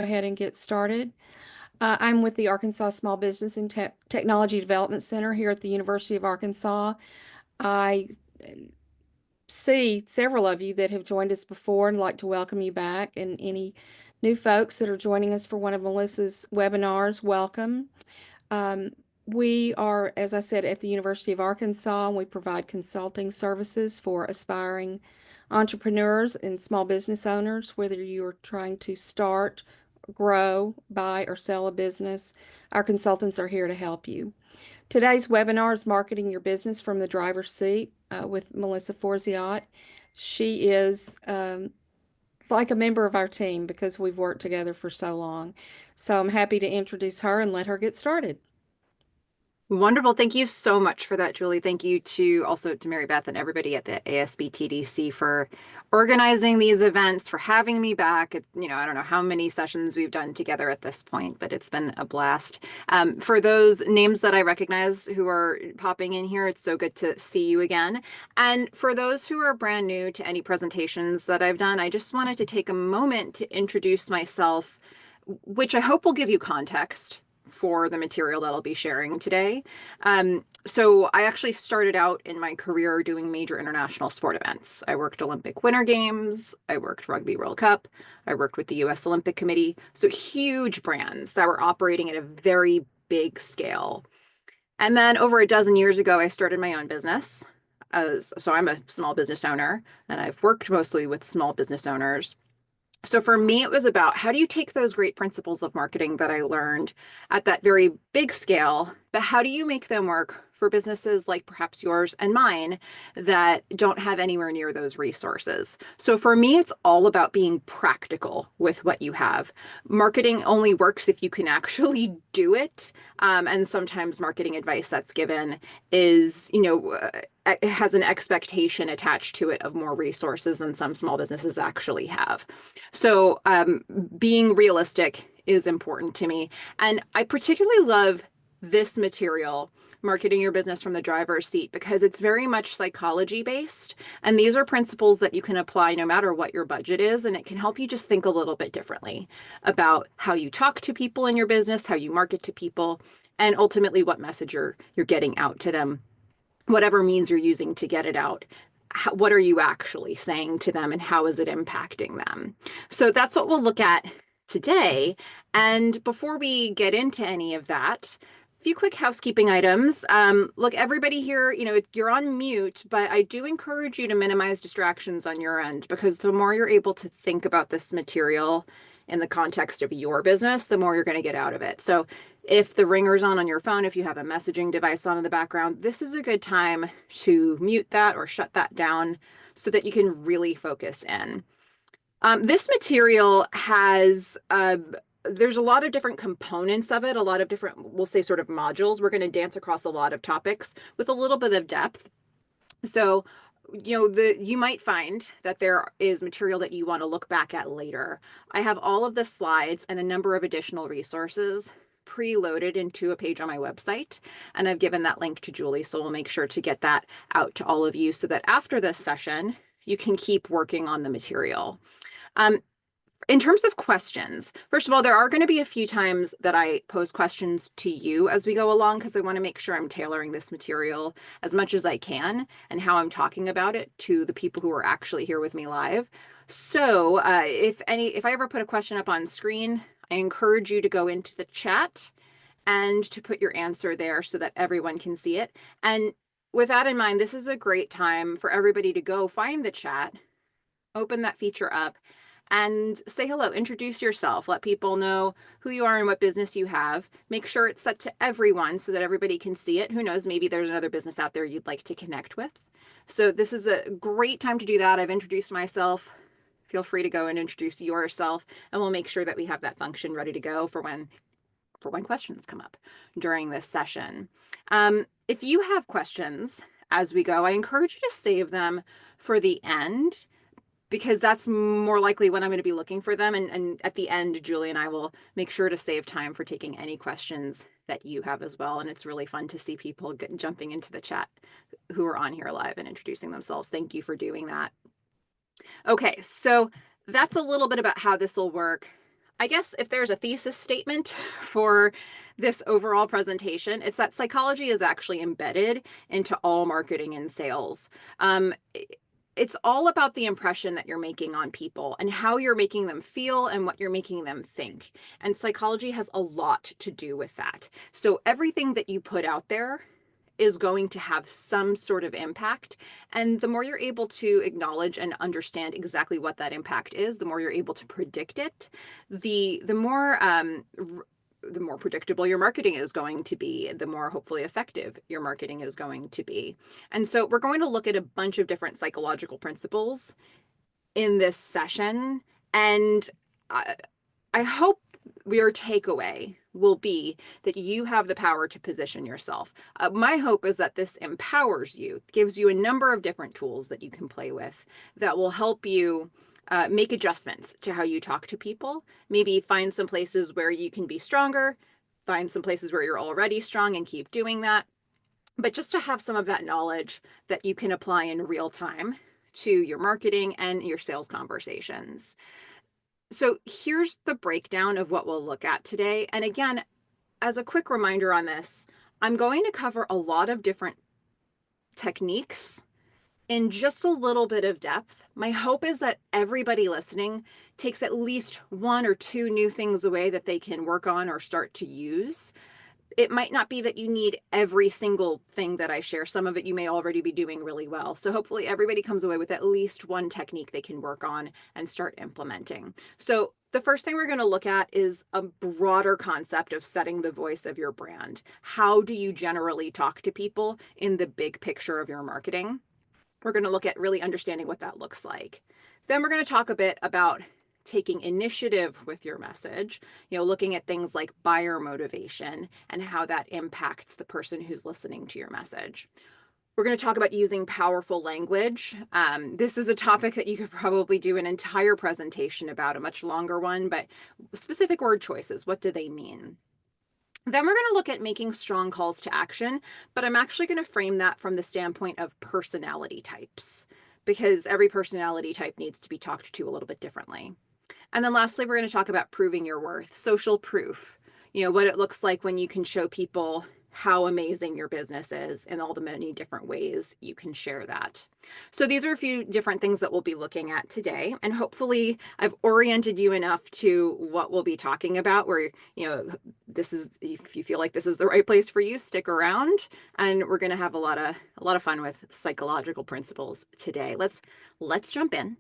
ahead and get started. I'm with the Arkansas Small Business and Technology Development Center here at the University of Arkansas. I see several of you that have joined us before and like to welcome you back, and any new folks that are joining us for one of Melissa's webinars, welcome. Um, we are, as I said, at the University of Arkansas, and we provide consulting services for aspiring entrepreneurs and small business owners, whether you're trying to start, grow, buy, or sell a business. Our consultants are here to help you. Today's webinar is Marketing Your Business from the Driver's Seat with Melissa Forziat. She is like a member of our team because we've worked together for so long. So I'm happy to introduce her and let her get started. Wonderful. Thank you so much for that, Julie. Thank you to also to Mary Beth and everybody at the ASBTDC for organizing these events, for having me back. I don't know how many sessions we've done together at this point, but it's been a blast. For those names that I recognize who are popping in here, it's so good to see you again. And for those who are brand new to any presentations that I've done, I just wanted to take a moment to introduce myself, which I hope will give you context for the material that I'll be sharing today. So I actually started out in my career doing major international sport events. I worked Olympic Winter Games, I worked Rugby World Cup, I worked with the US Olympic Committee. So huge brands that were operating at a very big scale. And then over a dozen years ago, I started my own business. So I'm a small business owner, and I've worked mostly with small business owners. So for me, it was about how do you take those great principles of marketing that I learned at that very big scale, but how do you make them work for businesses like perhaps yours and mine that don't have anywhere near those resources? So for me, it's all about being practical with what you have. Marketing only works if you can actually do it. And sometimes marketing advice that's given is, it has an expectation attached to it of more resources than some small businesses actually have. So being realistic is important to me. And I particularly love this material, Marketing Your Business from the Driver's Seat, because it's very much psychology based. And these are principles that you can apply no matter what your budget is. And it can help you just think a little bit differently about how you talk to people in your business, how you market to people, and ultimately what message you're getting out to them, whatever means you're using to get it out. What are you actually saying to them and how is it impacting them? So that's what we'll look at today. And before we get into any of that, a few quick housekeeping items. Look, everybody here, you're on mute, but I do encourage you to minimize distractions on your end, because the more you're able to think about this material in the context of your business, the more you're going to get out of it. So if the ringer's on your phone, if you have a messaging device on in the background, this is a good time to mute that or shut that down so that you can really focus in. This material has, there's a lot of different components of it, a lot of different, we'll say sort of modules. We're going to dance across a lot of topics with a little bit of depth. So you might find that there is material that you want to look back at later. I have all of the slides and a number of additional resources preloaded into a page on my website, and I've given that link to Julie, so we'll make sure to get that out to all of you so that after this session, you can keep working on the material. In terms of questions, first of all, there are going to be a few times that I pose questions to you as we go along, because I want to make sure I'm tailoring this material as much as I can and how I'm talking about it to the people who are actually here with me live. So if I ever put a question up on screen, I encourage you to go into the chat and to put your answer there so that everyone can see it. And with that in mind, this is a great time for everybody to go find the chat, open that feature up, and say hello, introduce yourself, let people know who you are and what business you have. Make sure it's set to everyone so that everybody can see it. Who knows, maybe there's another business out there you'd like to connect with. So this is a great time to do that. I've introduced myself. Feel free to go and introduce yourself, and we'll make sure that we have that function ready to go for when questions come up during this session. If you have questions as we go, I encourage you to save them for the end, because that's more likely when I'm going to be looking for them. And at the end, Julie and I will make sure to save time for taking any questions that you have as well. And it's really fun to see people jumping into the chat who are on here live and introducing themselves. Thank you for doing that. Okay, so that's a little bit about how this will work. I guess if there's a thesis statement for this overall presentation, it's that psychology is actually embedded into all marketing and sales. Um, it's all about the impression that you're making on people and how you're making them feel and what you're making them think. And psychology has a lot to do with that. So everything that you put out there is going to have some sort of impact. And the more you're able to acknowledge and understand exactly what that impact is, the more you're able to predict it, the more predictable your marketing is going to be, the more hopefully effective your marketing is going to be. And so we're going to look at a bunch of different psychological principles in this session. And I, I hope your takeaway will be that you have the power to position yourself. My hope is that this empowers you, gives you a number of different tools that you can play with that will help you make adjustments to how you talk to people. Maybe find some places where you can be stronger, find some places where you're already strong and keep doing that. But just to have some of that knowledge that you can apply in real time to your marketing and your sales conversations. So here's the breakdown of what we'll look at today. And again, as a quick reminder on this, I'm going to cover a lot of different techniques in just a little bit of depth. My hope is that everybody listening takes at least one or two new things away that they can work on or start to use. It might not be that you need every single thing that I share. Some of it you may already be doing really well. So hopefully everybody comes away with at least one technique they can work on and start implementing. So the first thing we're going to look at is a broader concept of setting the voice of your brand. How do you generally talk to people in the big picture of your marketing? We're going to look at really understanding what that looks like. Then we're going to talk a bit about taking initiative with your message, looking at things like buyer motivation and how that impacts the person who's listening to your message. We're going to talk about using powerful language. This is a topic that you could probably do an entire presentation about, a much longer one, but specific word choices, what do they mean? Then we're going to look at making strong calls to action, but I'm actually going to frame that from the standpoint of personality types, because every personality type needs to be talked to a little bit differently. And then lastly, we're going to talk about proving your worth, social proof, what it looks like when you can show people how amazing your business is and all the many different ways you can share that. So these are a few different things that we'll be looking at today. And hopefully I've oriented you enough to what we'll be talking about where, this is, if you feel like this is the right place for you, stick around and we're going to have a lot of fun with psychological principles today. Let's jump in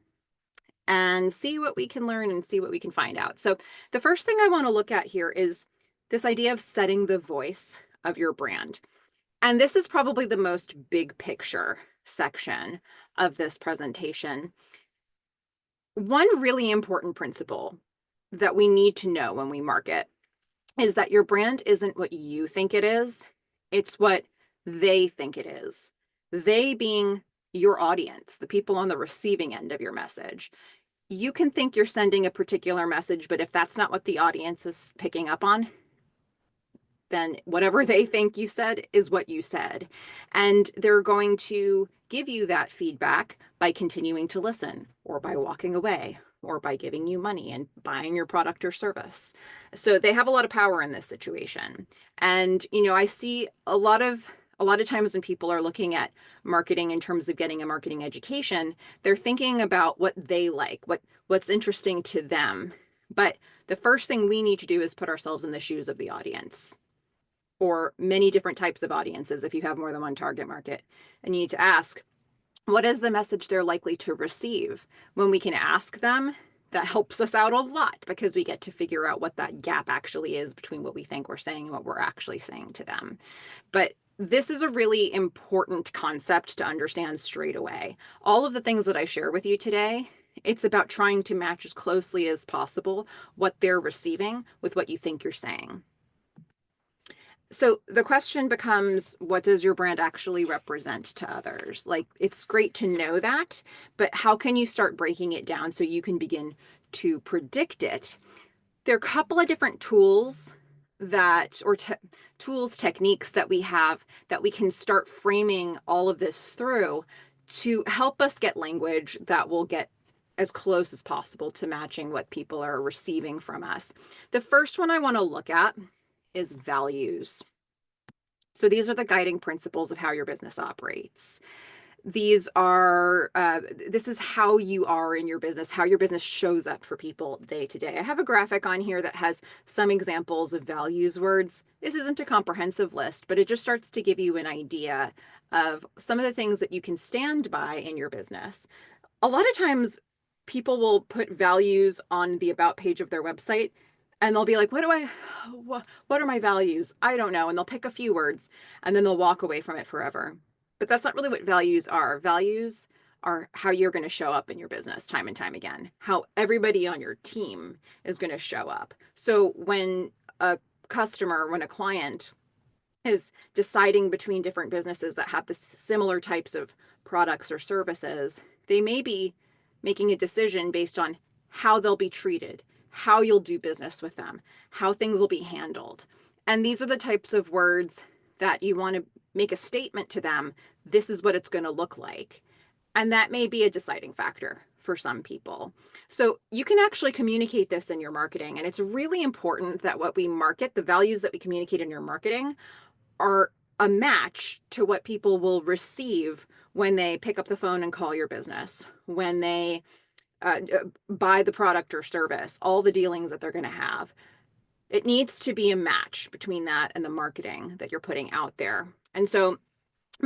and see what we can learn and see what we can find out. So the first thing I want to look at here is this idea of setting the voice of your brand. And this is probably the most big picture section of this presentation. One really important principle that we need to know when we market is that your brand isn't what you think it is, it's what they think it is. They being your audience, the people on the receiving end of your message. You can think you're sending a particular message, but if that's not what the audience is picking up on, then whatever they think you said is what you said. And they're going to give you that feedback by continuing to listen or by walking away or by giving you money and buying your product or service. So they have a lot of power in this situation. And, I see a lot of times when people are looking at marketing in terms of getting a marketing education, they're thinking about what they like, what's interesting to them. But the first thing we need to do is put ourselves in the shoes of the audience or many different types of audiences if you have more than one target market. And you need to ask, what is the message they're likely to receive? When we can ask them, that helps us out a lot because we get to figure out what that gap actually is between what we think we're saying and what we're actually saying to them. But this is a really important concept to understand straight away. All of the things that I share with you today, it's about trying to match as closely as possible what they're receiving with what you think you're saying. So the question becomes, what does your brand actually represent to others? Like, it's great to know that, but how can you start breaking it down so you can begin to predict it? There are a couple of different tools techniques that we have that we can start framing all of this through to help us get language that will get as close as possible to matching what people are receiving from us. The first one I want to look at is values. So these are the guiding principles of how your business operates. These are this is how you are in your business, how your business shows up for people day to day. I have a graphic on here that has some examples of values words. This isn't a comprehensive list, but it just starts to give you an idea of some of the things that you can stand by in your business. A lot of times people will put values on the about page of their website, and they'll be like, what are my values? I don't know. And they'll pick a few words and then they'll walk away from it forever. But that's not really what values are. Values are how you're going to show up in your business time and time again, how everybody on your team is going to show up. So when a when a client is deciding between different businesses that have the similar types of products or services, they may be making a decision based on how they'll be treated, how you'll do business with them, how things will be handled. And these are the types of words that you want to make a statement to them. This is what it's going to look like. And that may be a deciding factor for some people. So you can actually communicate this in your marketing. And it's really important that what we market, the values that we communicate in your marketing, are a match to what people will receive when they pick up the phone and call your business, when they buy the product or service, all the dealings that they're going to have. It needs to be a match between that and the marketing that you're putting out there. And so I'm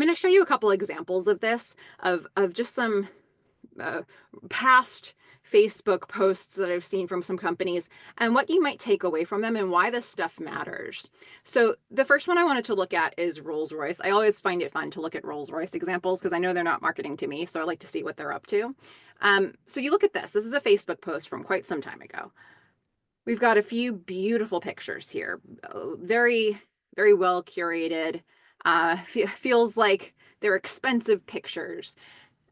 going to show you a couple examples of this, of just some uh, past Facebook posts that I've seen from some companies and what you might take away from them and why this stuff matters. So the first one I wanted to look at is Rolls-Royce. I always find it fun to look at Rolls-Royce examples because I know they're not marketing to me, so I like to see what they're up to. So you look at this. This is a Facebook post from quite some time ago. We've got a few beautiful pictures here, very, very well curated. Feels like they're expensive pictures.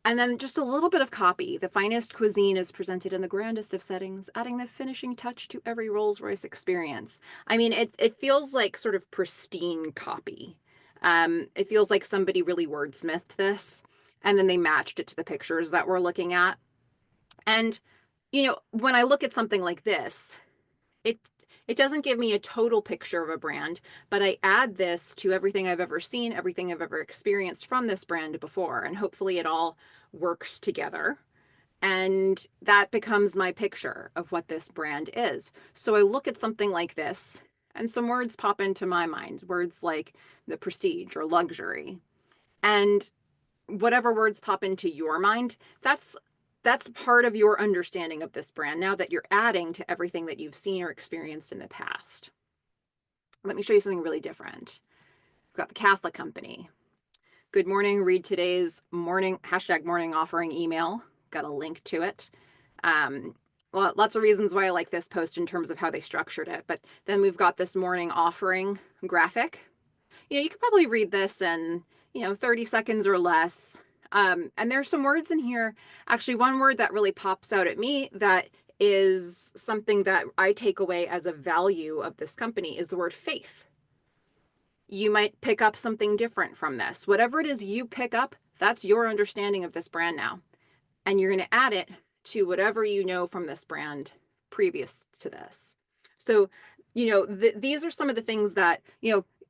And then just a little bit of copy. The finest cuisine is presented in the grandest of settings, adding the finishing touch to every Rolls-Royce experience. I mean, it feels like sort of pristine copy. It feels like somebody really wordsmithed this, and then they matched it to the pictures that we're looking at. And, when I look at something like this, it it doesn't give me a total picture of a brand, but I add this to everything I've ever seen, everything I've ever experienced from this brand before, and hopefully it all works together. And that becomes my picture of what this brand is. So I look at something like this, and some words pop into my mind, words like the prestige or luxury. And whatever words pop into your mind, that's part of your understanding of this brand now that you're adding to everything that you've seen or experienced in the past. Let me show you something really different. We've got the Catholic Company. Good morning, read today's morning #morning offering email. Got a link to it. Well, lots of reasons why I like this post in terms of how they structured it. But then we've got this morning offering graphic. You could probably read this in, 30 seconds or less. And there's some words in here. Actually, one word that really pops out at me that is something that I take away as a value of this company is the word faith. You might pick up something different from this. Whatever it is you pick up, that's your understanding of this brand now. And you're going to add it to whatever you know from this brand previous to this. So, these are some of the things that,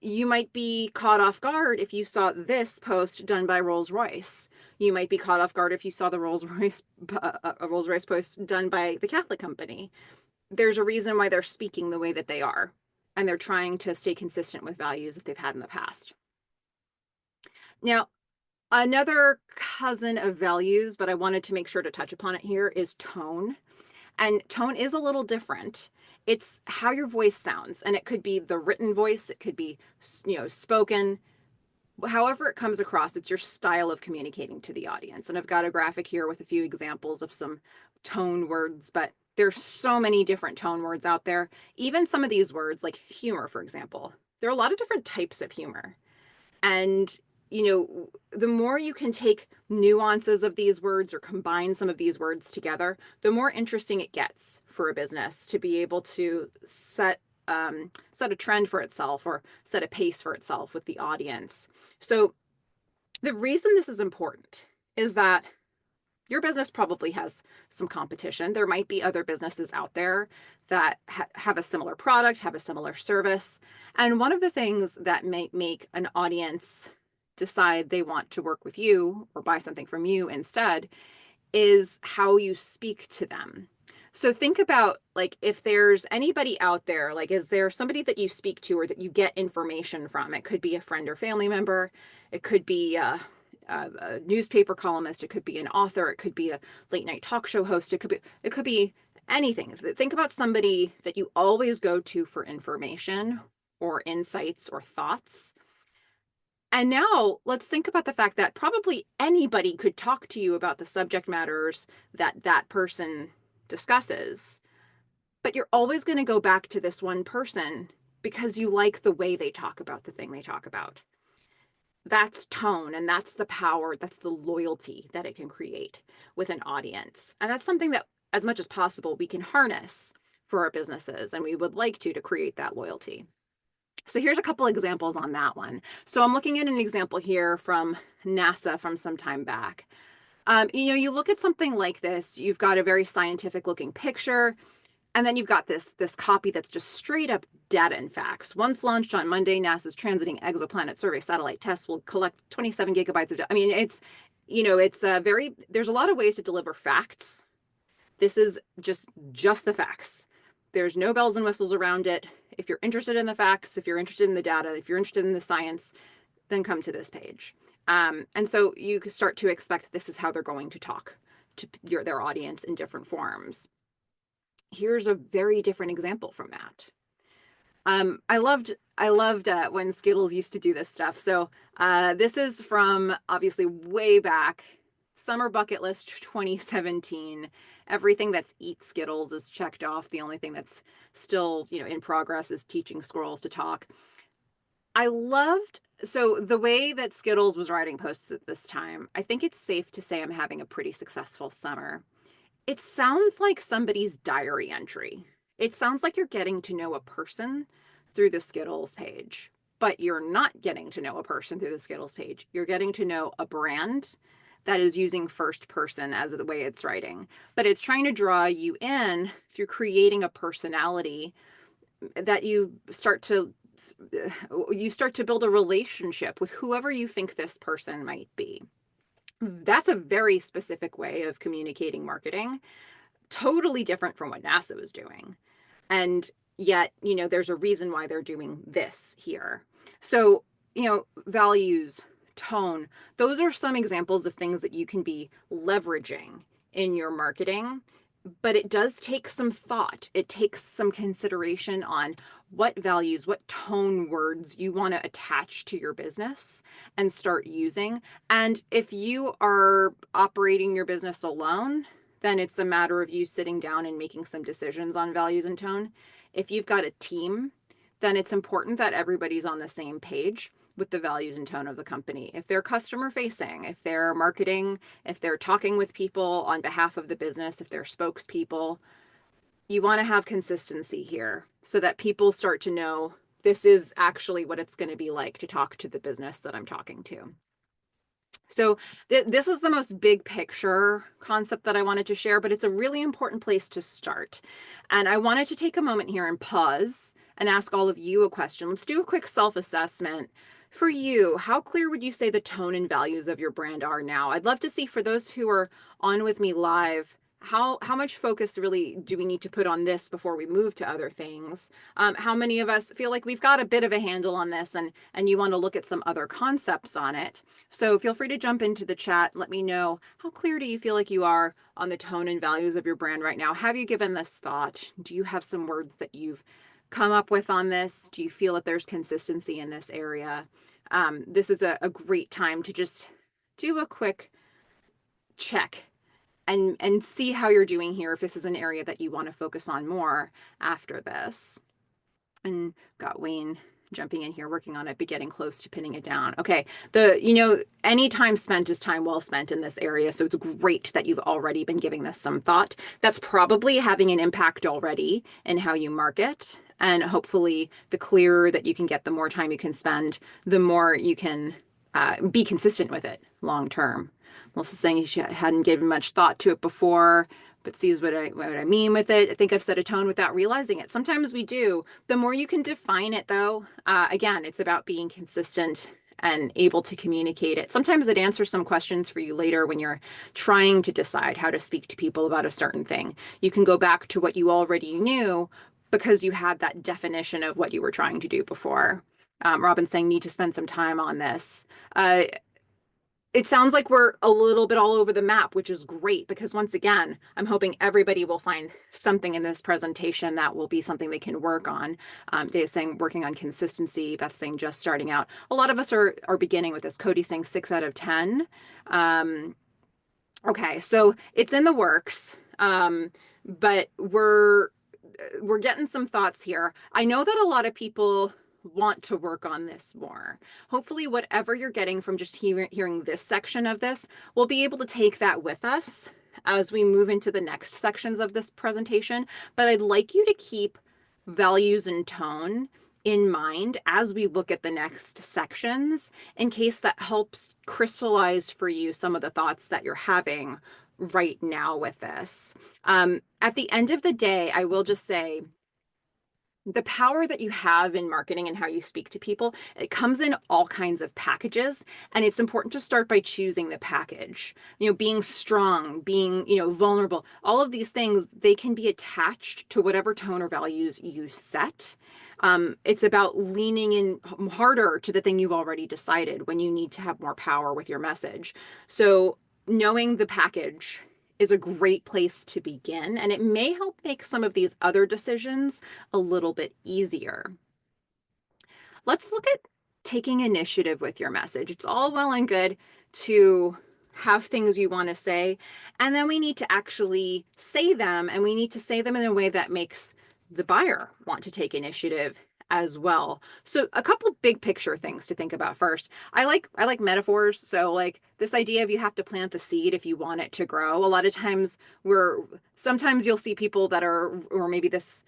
you might be caught off guard if you saw this post done by Rolls-Royce. You might be caught off guard if you saw the Rolls-Royce post done by the Catholic Company. There's a reason why they're speaking the way that they are, and they're trying to stay consistent with values that they've had in the past. Now, another cousin of values, but I wanted to make sure to touch upon it here, is tone. And tone is a little different. It's how your voice sounds, and it could be the written voice, it could be, spoken. However it comes across, it's your style of communicating to the audience. And I've got a graphic here with a few examples of some tone words, but there's so many different tone words out there. Even some of these words, like humor, for example, there are a lot of different types of humor. And, the more you can take nuances of these words or combine some of these words together, the more interesting it gets for a business to be able to set a trend for itself or set a pace for itself with the audience. So the reason this is important is that your business probably has some competition. There might be other businesses out there that have a similar product, have a similar service. And one of the things that may make an audience decide they want to work with you or buy something from you instead is how you speak to them. So think about, like, if there's anybody out there, like, is there somebody that you speak to or that you get information from? It could be a friend or family member. It could be a newspaper columnist. It could be an author. It could be a late night talk show host. It could be anything. Think about somebody that you always go to for information or insights or thoughts. And now let's think about the fact that probably anybody could talk to you about the subject matters that that person discusses, but you're always going to go back to this one person because you like the way they talk about the thing they talk about. That's tone, and that's the power, that's the loyalty that it can create with an audience. And that's something that, as much as possible, we can harness for our businesses, and we would like to create that loyalty. So here's a couple examples on that one. So I'm looking at an example here from NASA from some time back. You look at something like this, you've got a very scientific looking picture, and then you've got this copy that's just straight up data and facts. Once launched on Monday, NASA's transiting exoplanet survey satellite tests will collect 27 gigabytes of data. I mean, it's very, there's a lot of ways to deliver facts. This is just the facts. There's no bells and whistles around it. If you're interested in the facts, if you're interested in the data, if you're interested in the science, then come to this page. And so you can start to expect this is how they're going to talk to their audience in different forms. Here's a very different example from that. I loved when Skittles used to do this stuff. So this is from obviously way back, Summer Bucket List 2017. Everything that's eat Skittles is checked off. The only thing that's still, in progress is teaching squirrels to talk. So the way that Skittles was writing posts at this time, I think it's safe to say I'm having a pretty successful summer. It sounds like somebody's diary entry. It sounds like you're getting to know a person through the Skittles page, but you're not getting to know a person through the Skittles page. You're getting to know a brand that is using first person as the way it's writing, but it's trying to draw you in through creating a personality that you start to build a relationship with whoever you think this person might be. That's a very specific way of communicating marketing, totally different from what NASA was doing. And yet, there's a reason why they're doing this here. So, values, tone, those are some examples of things that you can be leveraging in your marketing. But it does take some thought. It takes some consideration on what values, what tone words you want to attach to your business and start using. And if you are operating your business alone, then it's a matter of you sitting down and making some decisions on values and tone. If you've got a team, then it's important that everybody's on the same page with the values and tone of the company. If they're customer facing, if they're marketing, if they're talking with people on behalf of the business, if they're spokespeople, you want to have consistency here so that people start to know this is actually what it's going to be like to talk to the business that I'm talking to. So this is the most big picture concept that I wanted to share, but it's a really important place to start. And I wanted to take a moment here and pause and ask all of you a question. Let's do a quick self-assessment. For you, how clear would you say the tone and values of your brand are now? I'd love to see, for those who are on with me live, how much focus really do we need to put on this before we move to other things? How many of us feel like we've got a bit of a handle on this and you want to look at some other concepts on it? So feel free to jump into the chat. Let me know, how clear do you feel like you are on the tone and values of your brand right now? Have you given this thought? Do you have some words that you've come up with on this? Do you feel that there's consistency in this area? This is a great time to just do a quick check and see how you're doing here, if this is an area that you want to focus on more after this. And got Wayne jumping in here, working on it, but getting close to pinning it down. Okay, any time spent is time well spent in this area, so it's great that you've already been giving this some thought. That's probably having an impact already in how you market, and hopefully the clearer that you can get, the more time you can spend, the more you can be consistent with it long term. Melissa's saying she hadn't given much thought to it before, but sees what I mean with it. I think I've set a tone without realizing it. Sometimes we do. The more you can define it, though, again, it's about being consistent and able to communicate it. Sometimes it answers some questions for you later when you're trying to decide how to speak to people about a certain thing. You can go back to what you already knew because you had that definition of what you were trying to do before. Robin's saying need to spend some time on this. Uh, it sounds like we're a little bit all over the map, which is great because once again, I'm hoping everybody will find something in this presentation that will be something they can work on. Dave saying working on consistency. Beth saying just starting out. A lot of us are beginning with this. Cody saying 6 out of 10. Um, okay, so it's in the works, but we're getting some thoughts here. I know that a lot of people want to work on this more. Hopefully, whatever you're getting from just hearing this section of this, we'll be able to take that with us as we move into the next sections of this presentation. But I'd like you to keep values and tone in mind as we look at the next sections in case that helps crystallize for you some of the thoughts that you're having right now with this. At the end of the day, I will just say the power that you have in marketing and how you speak to people, it comes in all kinds of packages. And it's important to start by choosing the package. Being strong, being, vulnerable, all of these things, they can be attached to whatever tone or values you set. It's about leaning in harder to the thing you've already decided when you need to have more power with your message. So knowing the package is a great place to begin, and it may help make some of these other decisions a little bit easier. Let's look at taking initiative with your message. It's all well and good to have things you want to say, and then we need to actually say them, and we need to say them in a way that makes the buyer want to take initiative as well. So a couple big picture things to think about first. I like metaphors. So like this idea of you have to plant the seed if you want it to grow. A lot of times sometimes you'll see people that are, or maybe this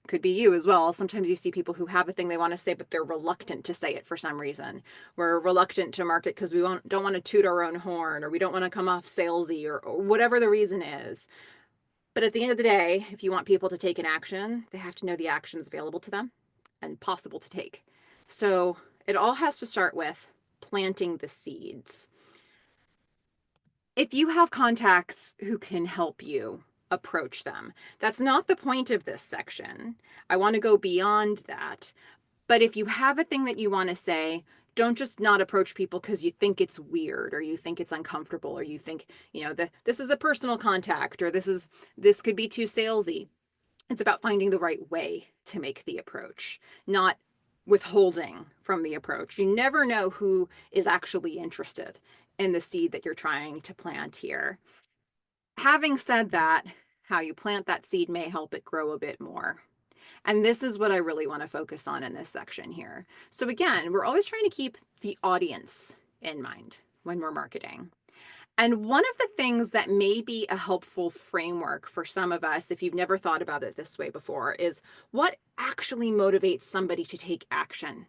could be you as well. Sometimes you see people who have a thing they want to say, but they're reluctant to say it for some reason. We're reluctant to market because we don't want to toot our own horn, or we don't want to come off salesy, or whatever the reason is. But at the end of the day, if you want people to take an action, they have to know the actions available to them and possible to take. So it all has to start with planting the seeds. If you have contacts who can help you, approach them. That's not the point of this section. I want to go beyond that. But if you have a thing that you want to say, don't just not approach people because you think it's weird, or you think it's uncomfortable, or you think, this is a personal contact, or this could be too salesy. It's about finding the right way to make the approach, not withholding from the approach. You never know who is actually interested in the seed that you're trying to plant here. Having said that, how you plant that seed may help it grow a bit more. And this is what I really want to focus on in this section here. So again, we're always trying to keep the audience in mind when we're marketing. And one of the things that may be a helpful framework for some of us, if you've never thought about it this way before, is what actually motivates somebody to take action?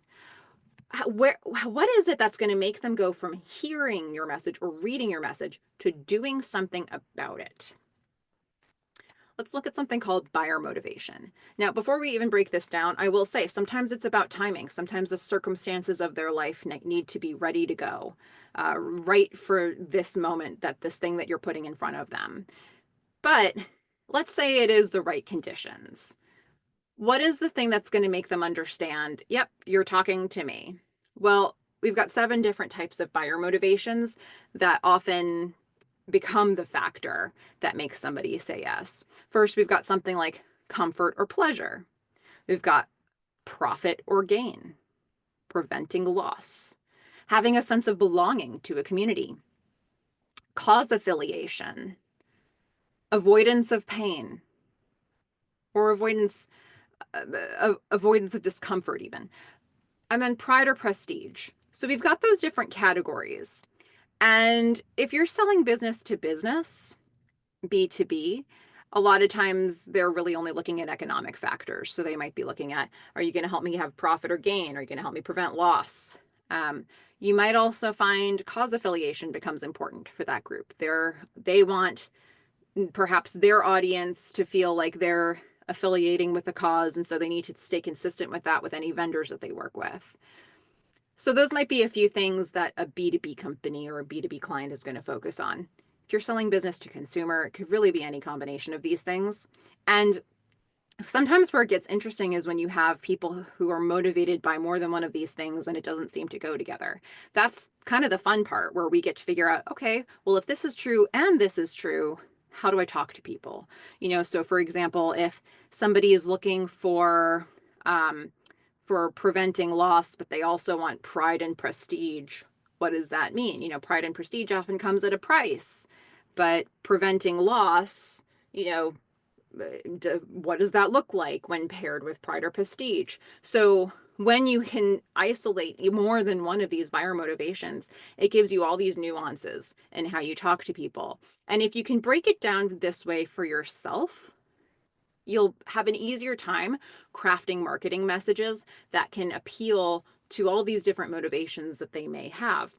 What is it that's going to make them go from hearing your message or reading your message to doing something about it? Let's look at something called buyer motivation. Now, before we even break this down, I will say sometimes it's about timing. Sometimes the circumstances of their life need to be ready to go, right for this moment, that this thing that you're putting in front of them. But let's say it is the right conditions. What is the thing that's going to make them understand, yep, you're talking to me? Well, we've got 7 different types of buyer motivations that often become the factor that makes somebody say yes. First, we've got something like comfort or pleasure. We've got profit or gain, preventing loss, having a sense of belonging to a community, cause affiliation, avoidance of pain, or avoidance of discomfort even. And then pride or prestige. So we've got those different categories. And if you're selling business to business, B2B, a lot of times they're really only looking at economic factors. So they might be looking at, are you going to help me have profit or gain? Are you going to help me prevent loss? Um, you might also find cause affiliation becomes important for that group. They want perhaps their audience to feel like they're affiliating with a cause, and so they need to stay consistent with that with any vendors that they work with. So those might be a few things that a B2B company or a B2B client is going to focus on. If you're selling business to consumer, it could really be any combination of these things. And sometimes where it gets interesting is when you have people who are motivated by more than one of these things and it doesn't seem to go together. That's kind of the fun part where we get to figure out, okay, well, if this is true and this is true, how do I talk to people? So for example, if somebody is looking um, for preventing loss, but they also want pride and prestige, what does that mean? Pride and prestige often comes at a price, but preventing loss, you know, what does that look like when paired with pride or prestige? So when you can isolate more than one of these buyer motivations, it gives you all these nuances in how you talk to people. And if you can break it down this way for yourself, you'll have an easier time crafting marketing messages that can appeal to all these different motivations that they may have.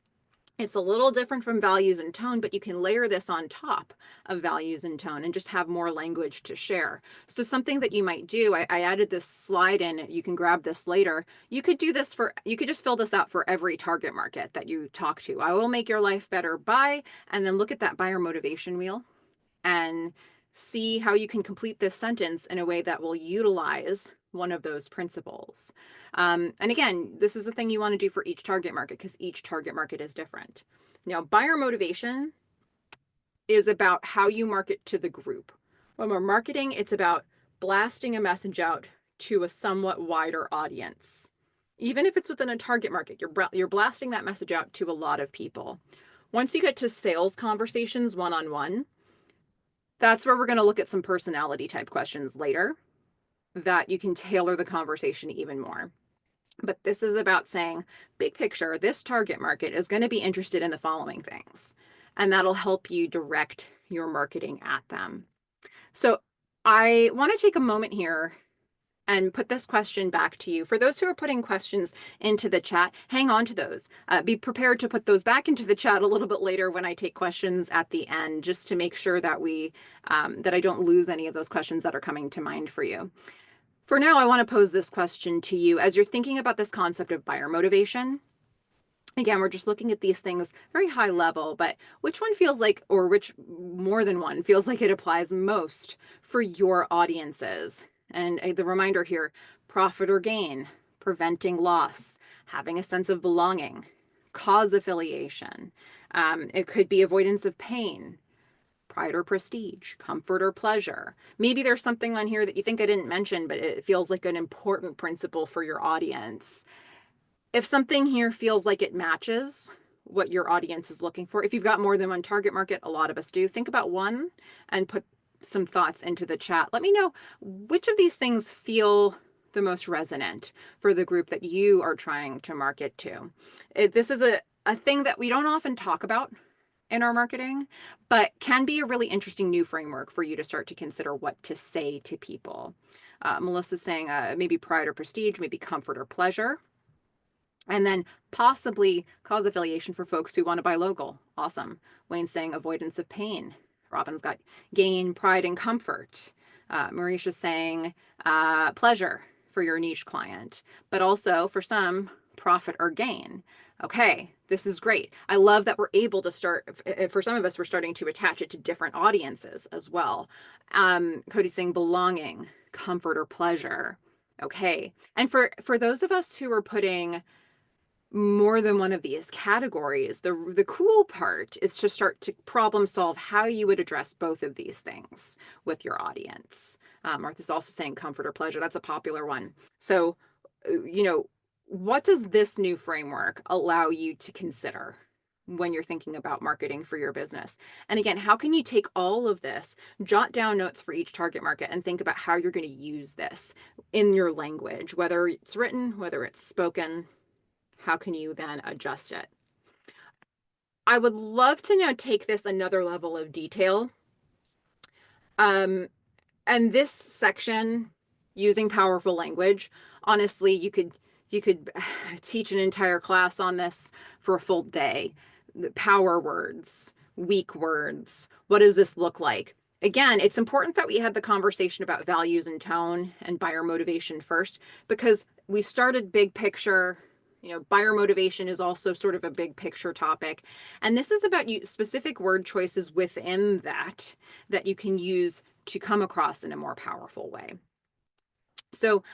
It's a little different from values and tone, but you can layer this on top of values and tone and just have more language to share. So something that you might do, I added this slide in, you can grab this later. You could do this you could just fill this out for every target market that you talk to. I will make your life better by, and then look at that buyer motivation wheel and see how you can complete this sentence in a way that will utilize one of those principles. And again, this is the thing you want to do for each target market because each target market is different. Now, buyer motivation is about how you market to the group. When we're marketing, it's about blasting a message out to a somewhat wider audience. Even if it's within a target market, you're blasting that message out to a lot of people. Once you get to sales conversations one-on-one, that's where we're going to look at some personality type questions later that you can tailor the conversation even more. But this is about saying, big picture, this target market is going to be interested in the following things, and that'll help you direct your marketing at them. So I want to take a moment here and put this question back to you. For those who are putting questions into the chat, hang on to those. Be prepared to put those back into the chat a little bit later when I take questions at the end, just to make sure that that I don't lose any of those questions that are coming to mind for you. For now, I want to pose this question to you as you're thinking about this concept of buyer motivation. Again, we're just looking at these things very high level, but which one feels like, or which more than one feels like it applies most for your audiences? And the reminder here, profit or gain, preventing loss, having a sense of belonging, cause affiliation. It could be avoidance of pain, pride or prestige, comfort or pleasure. Maybe there's something on here that you think I didn't mention, but it feels like an important principle for your audience. If something here feels like it matches what your audience is looking for, if you've got more than one target market, a lot of us do, think about one and put some thoughts into the chat. Let me know which of these things feel the most resonant for the group that you are trying to market to. This is a thing that we don't often talk about in our marketing, but can be a really interesting new framework for you to start to consider what to say to people. Melissa's saying maybe pride or prestige, maybe comfort or pleasure. And then possibly cause affiliation for folks who want to buy local. Awesome. Wayne's saying avoidance of pain. Robin's got gain, pride, and comfort. Marisha's saying pleasure for your niche client, but also for some, profit or gain. Okay, this is great. I love that we're able to start, for some of us, we're starting to attach it to different audiences as well. Cody's saying belonging, comfort, or pleasure. Okay. And for those of us who are putting more than one of these categories, the cool part is to start to problem solve how you would address both of these things with your audience. Martha's also saying comfort or pleasure. That's a popular one. So, what does this new framework allow you to consider when you're thinking about marketing for your business? And again, how can you take all of this, jot down notes for each target market, and think about how you're going to use this in your language, whether it's written, whether it's spoken? How can you then adjust it? I would love to now take this another level of detail. And this section, using powerful language, honestly, you could You could teach an entire class on this for a full day. Power words, weak words. What does this look like? Again, it's important that we had the conversation about values and tone and buyer motivation first, because we started big picture. Buyer motivation is also sort of a big picture topic. And this is about specific word choices within that you can use to come across in a more powerful way. So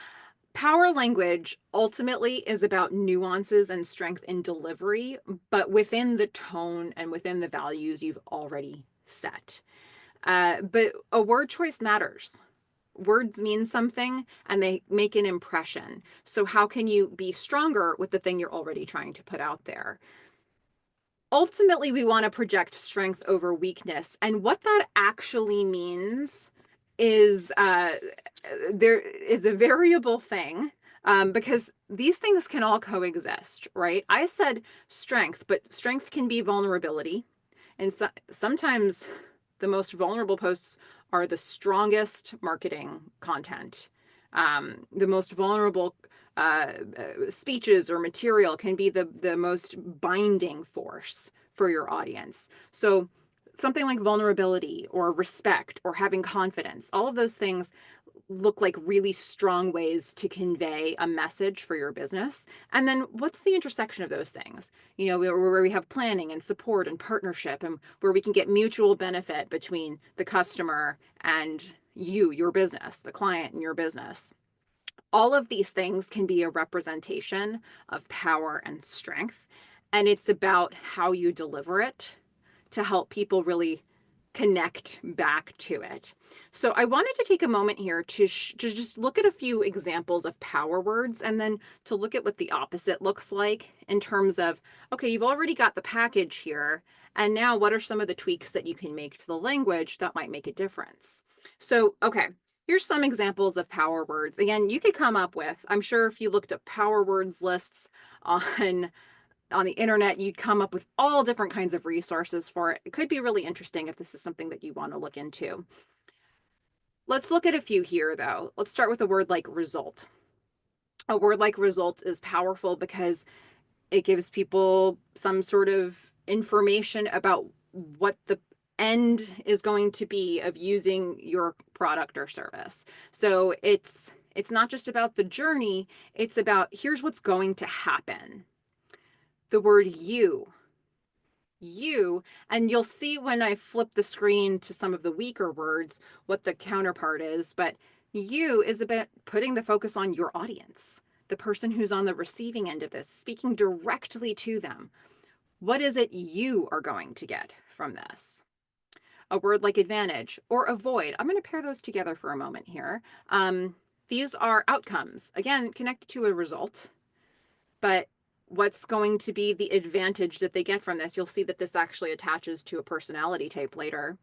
power language ultimately is about nuances and strength in delivery, but within the tone and within the values you've already set. But a word choice matters. Words mean something and they make an impression. So, how can you be stronger with the thing you're already trying to put out there? Ultimately, we want to project strength over weakness. And what that actually means is there is a variable thing, because these things can all coexist, right? I said strength, but strength can be vulnerability. And sometimes the most vulnerable posts are the strongest marketing content. The most vulnerable speeches or material can be the most binding force for your audience. So something like vulnerability or respect or having confidence, all of those things look like really strong ways to convey a message for your business. And then what's the intersection of those things? Where we have planning and support and partnership, and where we can get mutual benefit between the customer and your business, the client and your business. All of these things can be a representation of power and strength. And it's about how you deliver it to help people really connect back to it. So I wanted to take a moment here to just look at a few examples of power words, and then to look at what the opposite looks like in terms of, okay, you've already got the package here, and now what are some of the tweaks that you can make to the language that might make a difference? So, okay, here's some examples of power words. Again, you could come up with, I'm sure if you looked up power words lists on the internet, you'd come up with all different kinds of resources for it. It could be really interesting if this is something that you want to look into. Let's look at a few here, though. Let's start with a word like result. A word like result is powerful because it gives people some sort of information about what the end is going to be of using your product or service. So it's not just about the journey, it's about here's what's going to happen. The word you, and you'll see when I flip the screen to some of the weaker words what the counterpart is, but you is about putting the focus on your audience, the person who's on the receiving end of this, speaking directly to them. What is it you are going to get from this? A word like advantage or avoid. I'm going to pair those together for a moment here. These are outcomes, again, connected to a result, but what's going to be the advantage that they get from this? You'll see that this actually attaches to a personality type later.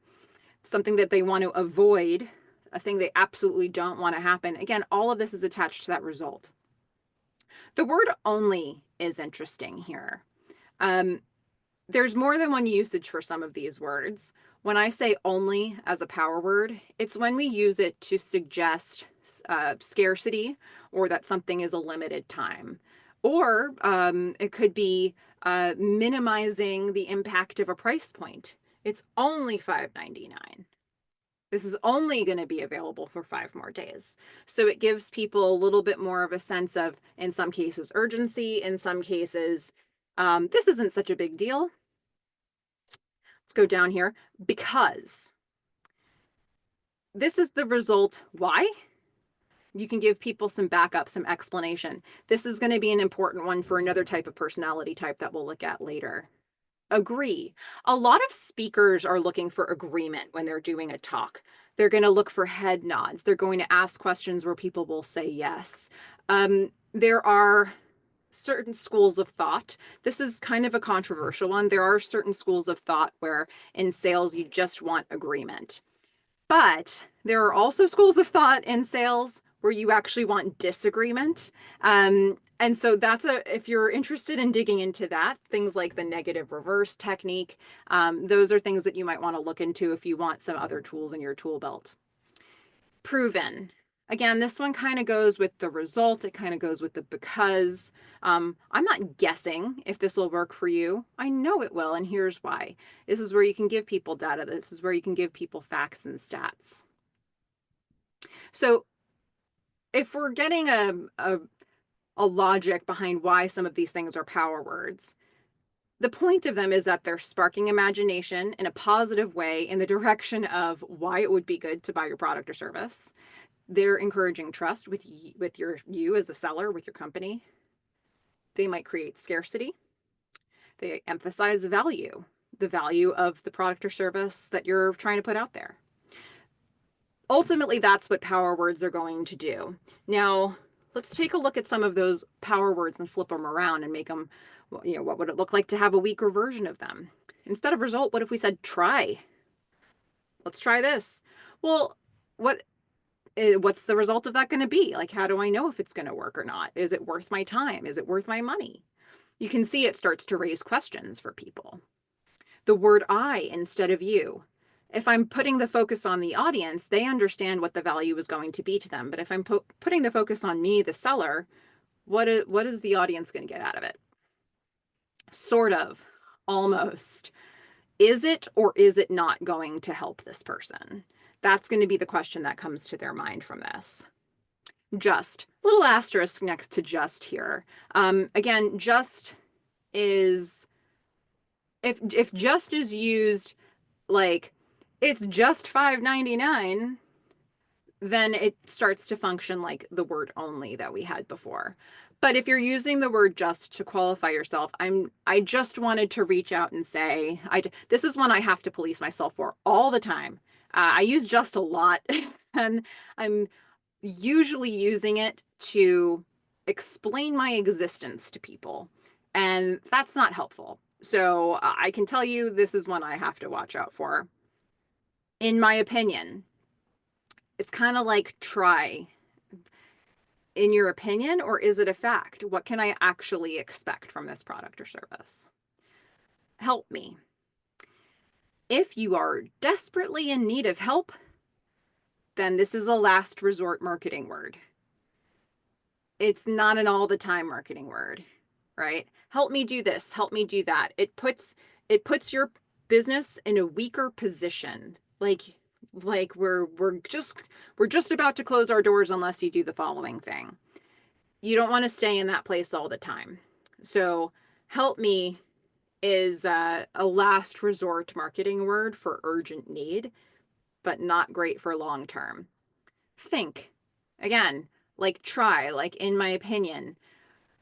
Something that they want to avoid, a thing they absolutely don't want to happen. Again, all of this is attached to that result. The word only is interesting here. There's more than one usage for some of these words. When I say only as a power word, it's when we use it to suggest scarcity, or that something is a limited time. Or it could be minimizing the impact of a price point. It's only $5.99. This is only going to be available for 5 more days. So it gives people a little bit more of a sense of, in some cases, urgency, in some cases, this isn't such a big deal. Let's go down here. Because this is the result. Why? You can give people some backup, some explanation. This is going to be an important one for another type of personality type that we'll look at later. Agree. A lot of speakers are looking for agreement when they're doing a talk. They're going to look for head nods. They're going to ask questions where people will say yes. There are certain schools of thought. This is kind of a controversial one. There are certain schools of thought where in sales you just want agreement. But there are also schools of thought in sales where you actually want disagreement. And so if you're interested in digging into that, things like the negative reverse technique, those are things that you might want to look into if you want some other tools in your tool belt. Proven. Again, this one kind of goes with the result. It kind of goes with the because. I'm not guessing if this will work for you. I know it will, and here's why. This is where you can give people data. This is where you can give people facts and stats. So if we're getting a logic behind why some of these things are power words, the point of them is that they're sparking imagination in a positive way in the direction of why it would be good to buy your product or service. They're encouraging trust with you as a seller, with your company. They might create scarcity. They emphasize value, the value of the product or service that you're trying to put out there. Ultimately, that's what power words are going to do. Now, let's take a look at some of those power words and flip them around and make them, what would it look like to have a weaker version of them? Instead of result, what if we said try? Let's try this. Well, what what's the result of that going to be? Like, how do I know if it's going to work or not? Is it worth my time? Is it worth my money? You can see it starts to raise questions for people. The word I instead of you. If I'm putting the focus on the audience, they understand what the value is going to be to them. But if I'm putting the focus on me, the seller, what is the audience going to get out of it? Sort of, almost. Is it or is it not going to help this person? That's going to be the question that comes to their mind from this. Just, little asterisk next to just here. Again, just is, if just is used like it's just $5.99, then it starts to function like the word only that we had before. But if you're using the word just to qualify yourself, I just wanted to reach out and say, this is one I have to police myself for all the time. I use just a lot, and I'm usually using it to explain my existence to people, and that's not helpful. So I can tell you this is one I have to watch out for. In my opinion, it's kind of like try. In your opinion, or is it a fact? What can I actually expect from this product or service? Help me. If you are desperately in need of help, then this is a last resort marketing word. It's not an all the time marketing word, right? Help me do this, help me do that. It puts your business in a weaker position. Like we're just about to close our doors unless you do the following thing. You don't want to stay in that place all the time. So help me is a last resort marketing word for urgent need, but not great for long term. Think again, like try, like in my opinion,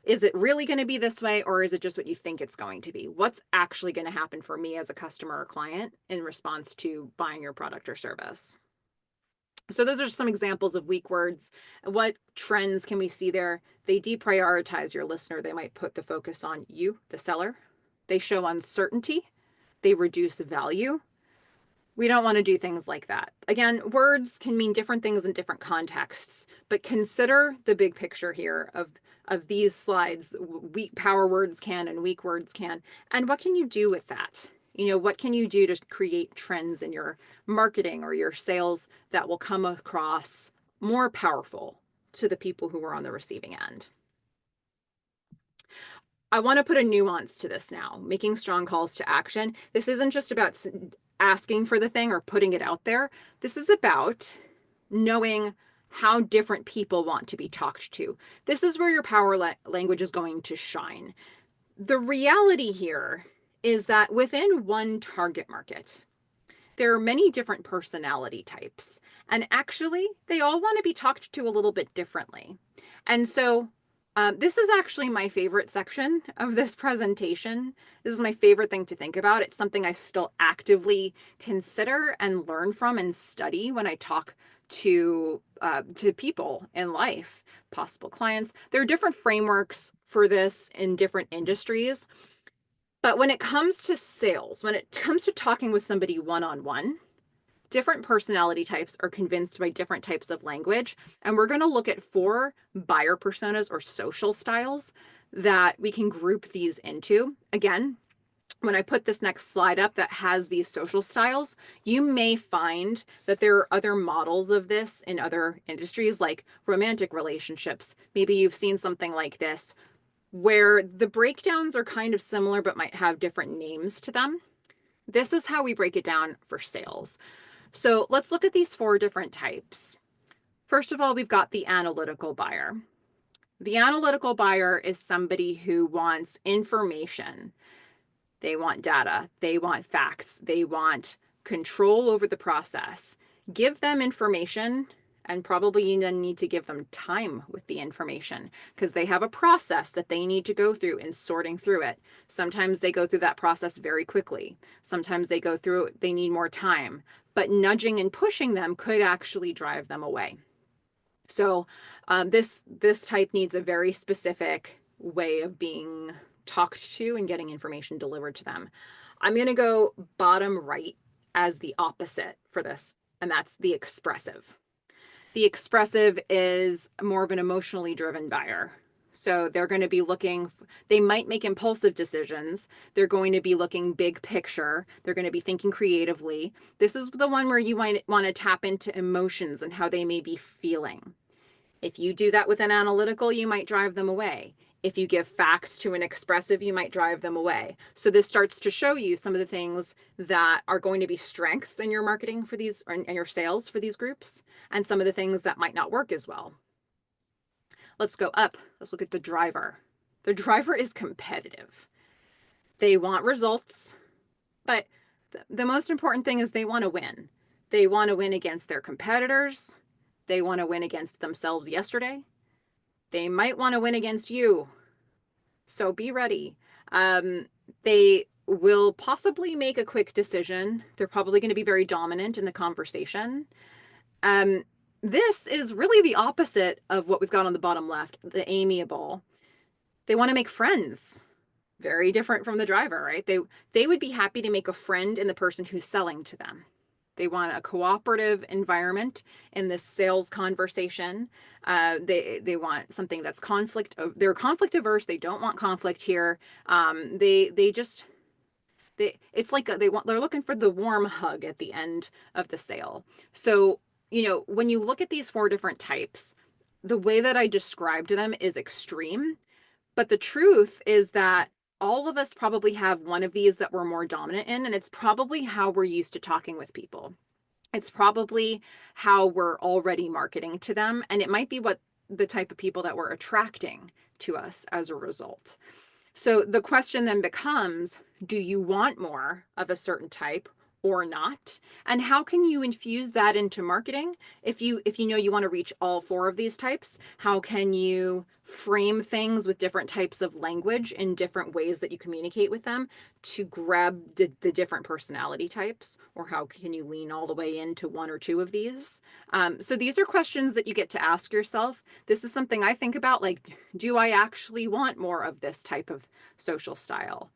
is it really going to be this way, or is it just what you think it's going to be? What's actually going to happen for me as a customer or client in response to buying your product or service? So those are some examples of weak words. What trends can we see there? They deprioritize your listener. They might put the focus on you, the seller. They show uncertainty. They reduce value. We don't want to do things like that. Again, words can mean different things in different contexts, but consider the big picture here of these slides. Weak power words can and weak words can. And what can you do with that? What can you do to create trends in your marketing or your sales that will come across more powerful to the people who are on the receiving end? I want to put a nuance to this now, making strong calls to action. This isn't just about asking for the thing or putting it out there. This is about knowing how different people want to be talked to. This is where your power language is going to shine. The reality here is that within one target market, there are many different personality types, and actually, they all want to be talked to a little bit differently. And so, this is actually my favorite section of this presentation. This is my favorite thing to think about. It's something I still actively consider and learn from and study when I talk to people in life, possible clients. There are different frameworks for this in different industries. But when it comes to sales, when it comes to talking with somebody one-on-one, different personality types are convinced by different types of language. And we're going to look at 4 buyer personas or social styles that we can group these into. Again, when I put this next slide up that has these social styles, you may find that there are other models of this in other industries, like romantic relationships. Maybe you've seen something like this where the breakdowns are kind of similar but might have different names to them. This is how we break it down for sales. So let's look at these four different types. First of all, we've got the analytical buyer. The analytical buyer is somebody who wants information. They want data, they want facts, they want control over the process. Give them information, and probably you then need to give them time with the information because they have a process that they need to go through in sorting through it. Sometimes they go through that process very quickly. Sometimes they need more time. But nudging and pushing them could actually drive them away. So this type needs a very specific way of being talked to and getting information delivered to them. I'm going to go bottom right as the opposite for this, and that's the expressive. The expressive is more of an emotionally driven buyer. So they're going to be looking, they might make impulsive decisions. They're going to be looking big picture. They're going to be thinking creatively. This is the one where you might want to tap into emotions and how they may be feeling. If you do that with an analytical, you might drive them away. If you give facts to an expressive, you might drive them away. So this starts to show you some of the things that are going to be strengths in your marketing for these and your sales for these groups, and some of the things that might not work as well. Let's go up. Let's look at the driver. The driver is competitive. They want results, but the most important thing is they want to win. They want to win against their competitors. They want to win against themselves yesterday. They might want to win against you. So be ready. They will possibly make a quick decision. They're probably going to be very dominant in the conversation. Um, this is really the opposite of what we've got on the bottom left, the amiable. They want to make friends. Very different from the driver, right? They would be happy to make a friend in the person who's selling to them. They want a cooperative environment in this sales conversation. They want something that's conflict. They're conflict averse. They don't want conflict here. They just it's like they're looking for the warm hug at the end of the sale. So when you look at these four different types, the way that I described them is extreme, but the truth is that all of us probably have one of these that we're more dominant in, and it's probably how we're used to talking with people. It's probably how we're already marketing to them, and it might be what the type of people that we're attracting to us as a result. So the question then becomes, do you want more of a certain type or not? And how can you infuse that into marketing? If you know you want to reach all four of these types, how can you frame things with different types of language in different ways that you communicate with them to grab the different personality types? Or how can you lean all the way into one or two of these? So these are questions that you get to ask yourself. This is something I think about, like, do I actually want more of this type of social style?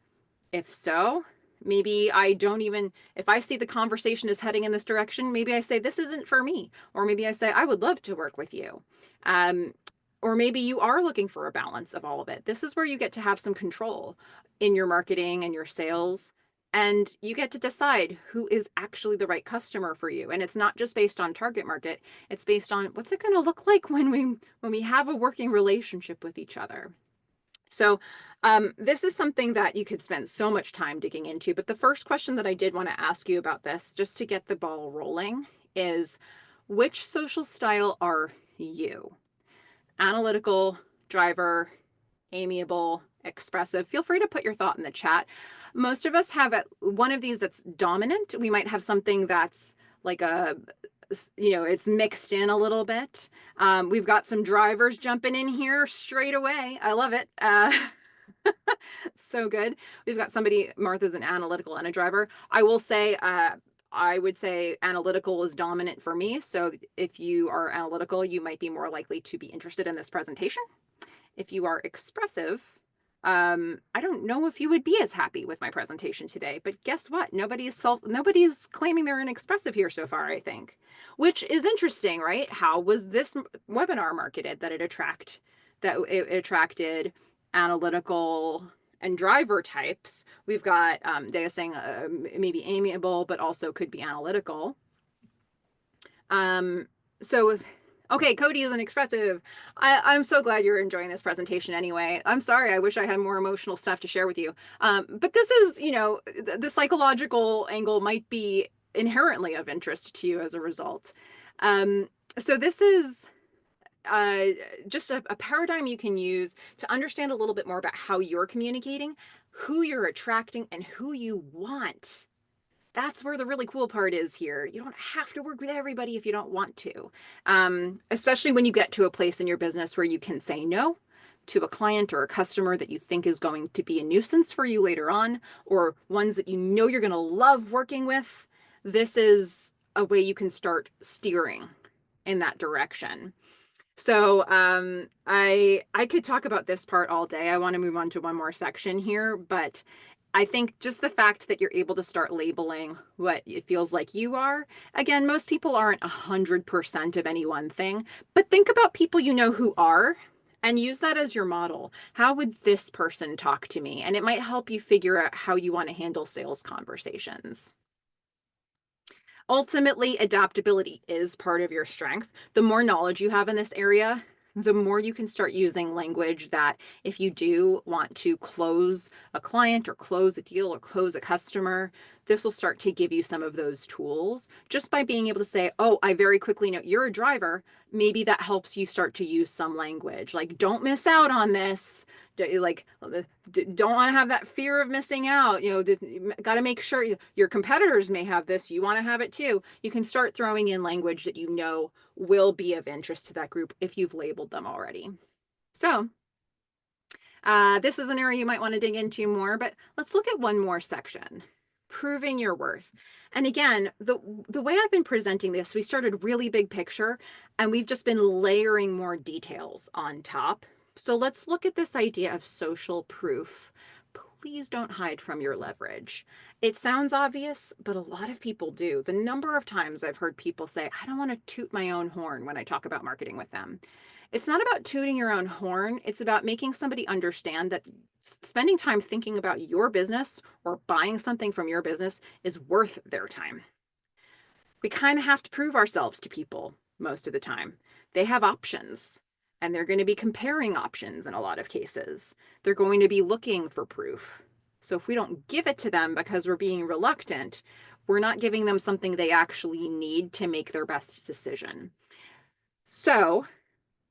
If so, maybe I don't even, if I see the conversation is heading in this direction, maybe I say, this isn't for me. Or maybe I say, I would love to work with you. Um, or maybe you are looking for a balance of all of it. This is where you get to have some control in your marketing and your sales. And you get to decide who is actually the right customer for you. And it's not just based on target market. It's based on what's it going to look like when we have a working relationship with each other. So this is something that you could spend so much time digging into. But the first question that I did want to ask you about this, just to get the ball rolling, is which social style are you? Analytical, driver, amiable, expressive? Feel free to put your thought in the chat. Most of us have one of these that's dominant. We might have something that's like it's mixed in a little bit. We've got some drivers jumping in here straight away. I love it. So good. We've got somebody, Martha's an analytical and a driver. I will say, I would say analytical is dominant for me. So if you are analytical, you might be more likely to be interested in this presentation. If you are expressive, I don't know if you would be as happy with my presentation today, but guess what? Nobody's claiming they're inexpressive here so far, I think, which is interesting, right? How was this webinar marketed that it attracted analytical and driver types. We've got Dea saying maybe amiable, but also could be analytical. Um, so, okay, Cody isn't expressive. I'm so glad you're enjoying this presentation anyway. I'm sorry, I wish I had more emotional stuff to share with you. But this is, the psychological angle might be inherently of interest to you as a result. Um, so this is uh, just a paradigm you can use to understand a little bit more about how you're communicating, who you're attracting, and who you want. That's where the really cool part is here. You don't have to work with everybody if you don't want to, especially when you get to a place in your business where you can say no to a client or a customer that you think is going to be a nuisance for you later on, or ones that you know you're going to love working with. This is a way you can start steering in that direction. So I could talk about this part all day. I want to move on to one more section here, but I think just the fact that you're able to start labeling what it feels like you are. Again, most people aren't 100% of any one thing, but think about people you know who are and use that as your model. How would this person talk to me? And it might help you figure out how you want to handle sales conversations. Ultimately, adaptability is part of your strength. The more knowledge you have in this area, the more you can start using language that if you do want to close a client or close a deal or close a customer, this will start to give you some of those tools just by being able to say, oh, I very quickly know you're a driver. Maybe that helps you start to use some language like, don't miss out on this. Like, don't want to have that fear of missing out. Got to make sure your competitors may have this. You want to have it too. You can start throwing in language that you know will be of interest to that group if you've labeled them already. So this is an area you might want to dig into more, but let's look at one more section, proving your worth. And again, the way I've been presenting this, we started really big picture and we've just been layering more details on top. So let's look at this idea of social proof. Please don't hide from your leverage. It sounds obvious, but a lot of people do. The number of times I've heard people say, I don't want to toot my own horn when I talk about marketing with them. It's not about tooting your own horn. It's about making somebody understand that spending time thinking about your business or buying something from your business is worth their time. We kind of have to prove ourselves to people most of the time. They have options and they're going to be comparing options in a lot of cases. They're going to be looking for proof. So if we don't give it to them because we're being reluctant, we're not giving them something they actually need to make their best decision. So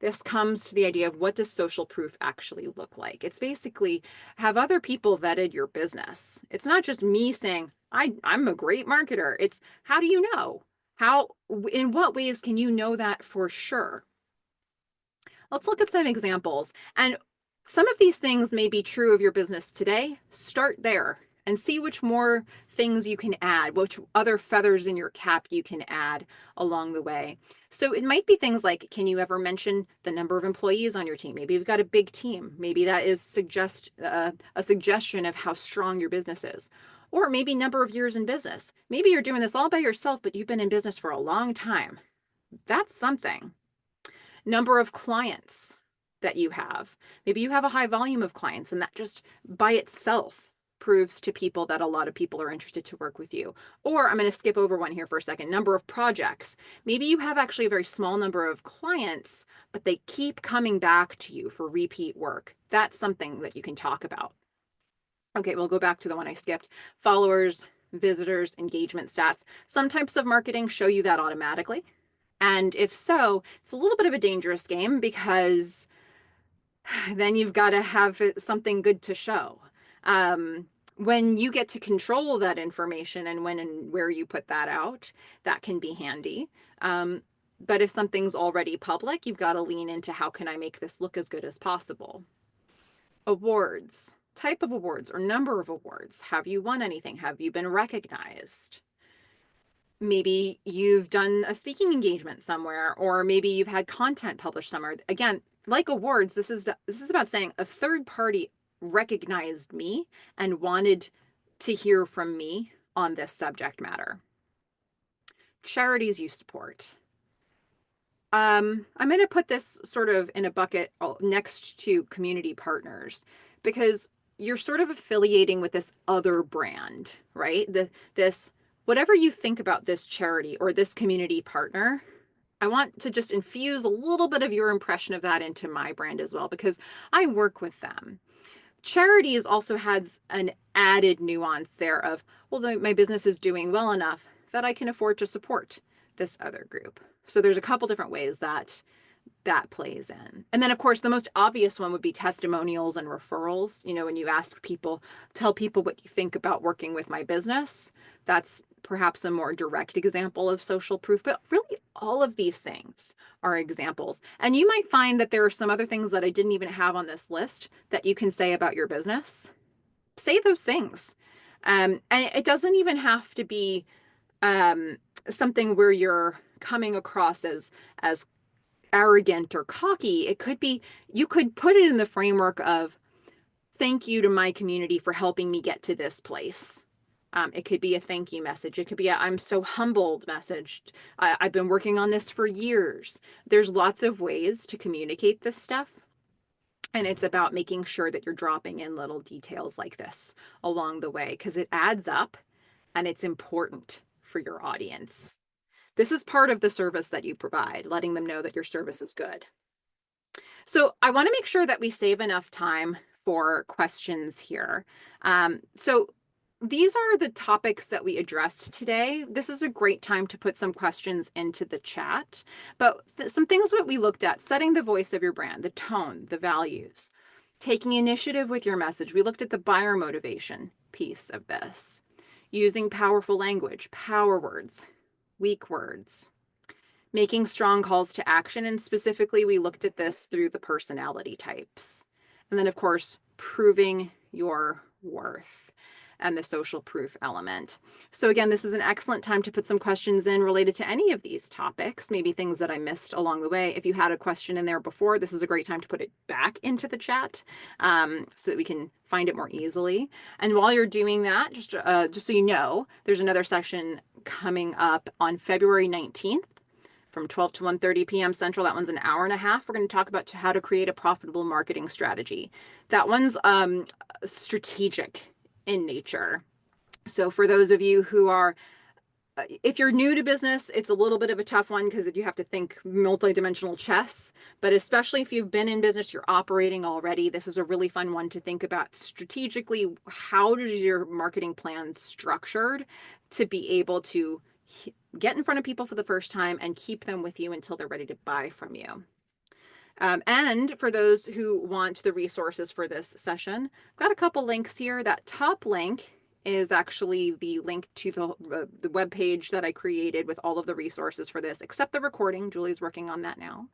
this comes to the idea of what does social proof actually look like? It's basically, have other people vetted your business? It's not just me saying, I'm a great marketer. It's how do you know? How, in what ways can you know that for sure? Let's look at some examples. And some of these things may be true of your business today. Start there and see which more things you can add, which other feathers in your cap you can add along the way. So it might be things like, can you ever mention the number of employees on your team? Maybe you've got a big team. Maybe that is a suggestion of how strong your business is. Or maybe number of years in business. Maybe you're doing this all by yourself, but you've been in business for a long time. That's something. Number of clients that you have. Maybe you have a high volume of clients, and that just by itself proves to people that a lot of people are interested to work with you. Or I'm going to skip over one here for a second. Number of projects. Maybe you have actually a very small number of clients, but they keep coming back to you for repeat work. That's something that you can talk about. Okay, we'll go back to the one I skipped. Followers, visitors, engagement stats. Some types of marketing show you that automatically. And if so, it's a little bit of a dangerous game because then you've got to have something good to show. When you get to control that information and when and where you put that out, that can be handy. But if something's already public, you've got to lean into how can I make this look as good as possible. Awards, type of awards or number of awards. Have you won anything? Have you been recognized? Maybe you've done a speaking engagement somewhere, or maybe you've had content published somewhere. Again, like awards, this is about saying a third party recognized me and wanted to hear from me on this subject matter. Charities you support. I'm going to put this sort of in a bucket next to community partners because you're sort of affiliating with this other brand, right? This whatever you think about this charity or this community partner, I want to just infuse a little bit of your impression of that into my brand as well because I work with them. Charities also has an added nuance there of, well, my business is doing well enough that I can afford to support this other group. So there's a couple different ways that that plays in. And then, of course, the most obvious one would be testimonials and referrals. You know, when you ask people, tell people what you think about working with my business, that's perhaps a more direct example of social proof. But really, all of these things are examples. And you might find that there are some other things that I didn't even have on this list that you can say about your business. Say those things. And it doesn't even have to be um, something where you're coming across as arrogant or cocky. It could be, you could put it in the framework of thank you to my community for helping me get to this place. It could be a thank you message. It could be a I'm so humbled message. I've been working on this for years. There's lots of ways to communicate this stuff. And it's about making sure that you're dropping in little details like this along the way because it adds up and it's important for your audience. This is part of the service that you provide, letting them know that your service is good. So I want to make sure that we save enough time for questions here. So these are the topics that we addressed today. This is a great time to put some questions into the chat. But some things that we looked at, setting the voice of your brand, the tone, the values, taking initiative with your message. We looked at the buyer motivation piece of this, using powerful language, power words, weak words, making strong calls to action. And specifically, we looked at this through the personality types. And then, of course, proving your worth and the social proof element. So again, this is an excellent time to put some questions in related to any of these topics, maybe things that I missed along the way. If you had a question in there before, this is a great time to put it back into the chat so that we can find it more easily. And while you're doing that, just so you know, there's another session coming up on February 19th from 12 to 1:30 p.m. Central. That one's an hour and a half. We're going to talk about how to create a profitable marketing strategy. That one's strategic in nature. So for those of you who are, if you're new to business, it's a little bit of a tough one because you have to think multidimensional chess. But especially if you've been in business, you're operating already, this is a really fun one to think about strategically. How does your marketing plan structured to be able to get in front of people for the first time and keep them with you until they're ready to buy from you? And for those who want the resources for this session, I've got a couple links here. That top link is actually the link to the web page that I created with all of the resources for this, except the recording. Julie's working on that now.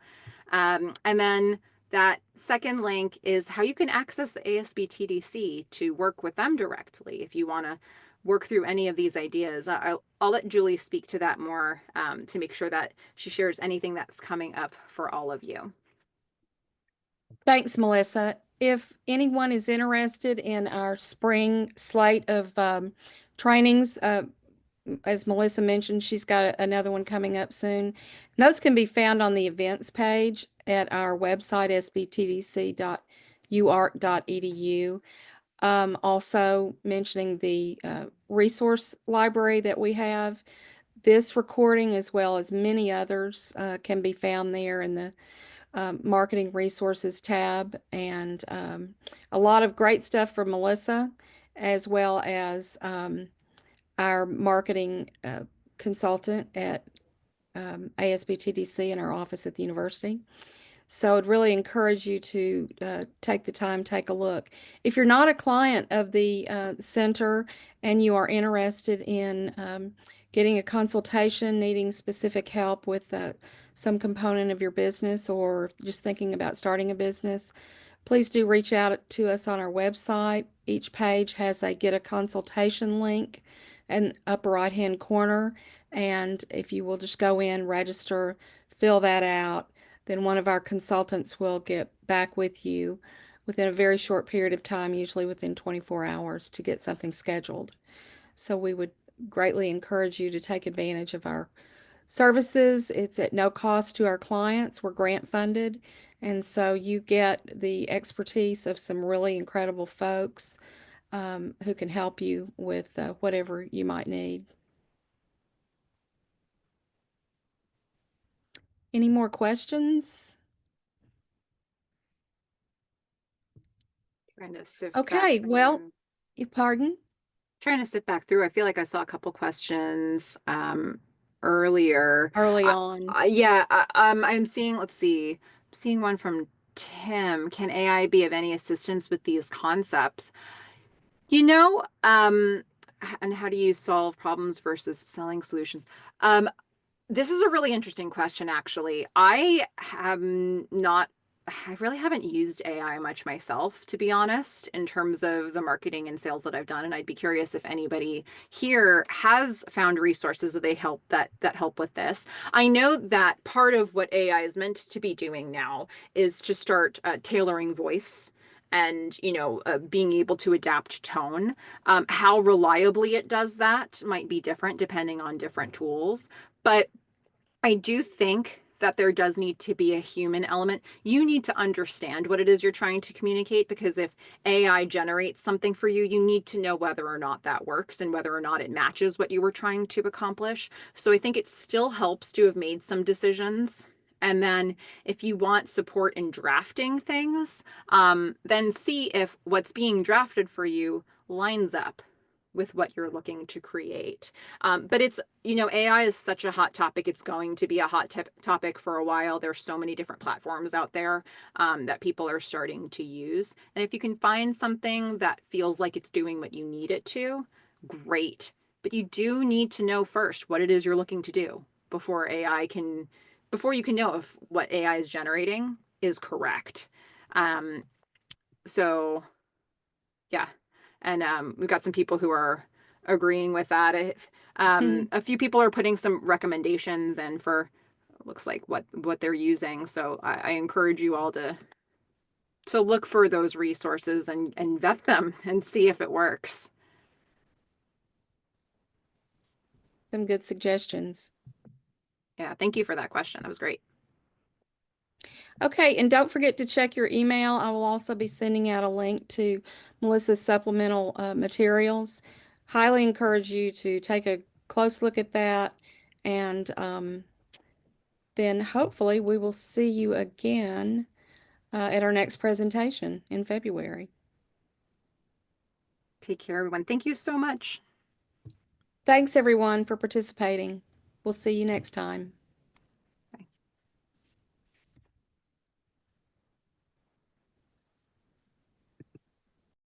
And then that second link is how you can access the ASB TDC to work with them directly if you want to work through any of these ideas. I'll let Julie speak to that more to make sure that she shares anything that's coming up for all of you. Thanks, Melissa. If anyone is interested in our spring slate of trainings, as Melissa mentioned, she's got another one coming up soon. And those can be found on the events page at our website, sbtdc.uark.edu. Also mentioning the resource library that we have. This recording, as well as many others, can be found there in the marketing resources tab, and a lot of great stuff from Melissa, as well as our marketing consultant at ASBTDC in our office at the university. So I'd really encourage you to take the time, take a look. If you're not a client of the center and you are interested in getting a consultation, needing specific help with some component of your business, or just thinking about starting a business, please do reach out to us on our website. Each page has a get a consultation link in the upper right hand corner. And if you will just go in, register, fill that out, then one of our consultants will get back with you within a very short period of time, usually within 24 hours, to get something scheduled. So we would greatly encourage you to take advantage of our services. It's at no cost to our clients. We're grant funded. And so you get the expertise of some really incredible folks who can help you with whatever you might need. Any more questions? Trying to sift back Okay, well, through. pardon? Trying to sift back through. I feel like I saw a couple questions earlier. Early on. Yeah, I'm seeing, let's see, I'm seeing one from Tim. Can AI be of any assistance with these concepts? You know, and how do you solve problems versus selling solutions? Um, this is a really interesting question, actually. I really haven't used AI much myself, to be honest, in terms of the marketing and sales that I've done. And I'd be curious if anybody here has found resources that help with this. I know that part of what AI is meant to be doing now is to start tailoring voice and being able to adapt tone. How reliably it does that might be different depending on different tools. But I do think that there does need to be a human element. You need to understand what it is you're trying to communicate, because if AI generates something for you, you need to know whether or not that works and whether or not it matches what you were trying to accomplish. So I think it still helps to have made some decisions. And then if you want support in drafting things, then see if what's being drafted for you lines up with what you're looking to create. But AI is such a hot topic. It's going to be a hot topic for a while. There's so many different platforms out there that people are starting to use. And if you can find something that feels like it's doing what you need it to, great. But you do need to know first what it is you're looking to do before you can know if what AI is generating is correct. Um, so yeah. And we've got some people who are agreeing with that. A few people are putting some recommendations in for looks like what they're using. So I encourage you all to look for those resources and vet them and see if it works. Some good suggestions. Yeah, thank you for that question. That was great. Okay, and don't forget to check your email. I will also be sending out a link to Melissa's supplemental materials. Highly encourage you to take a close look at that, and then hopefully we will see you again at our next presentation in February. Take care, everyone. Thank you so much. Thanks everyone for participating. We'll see you next time.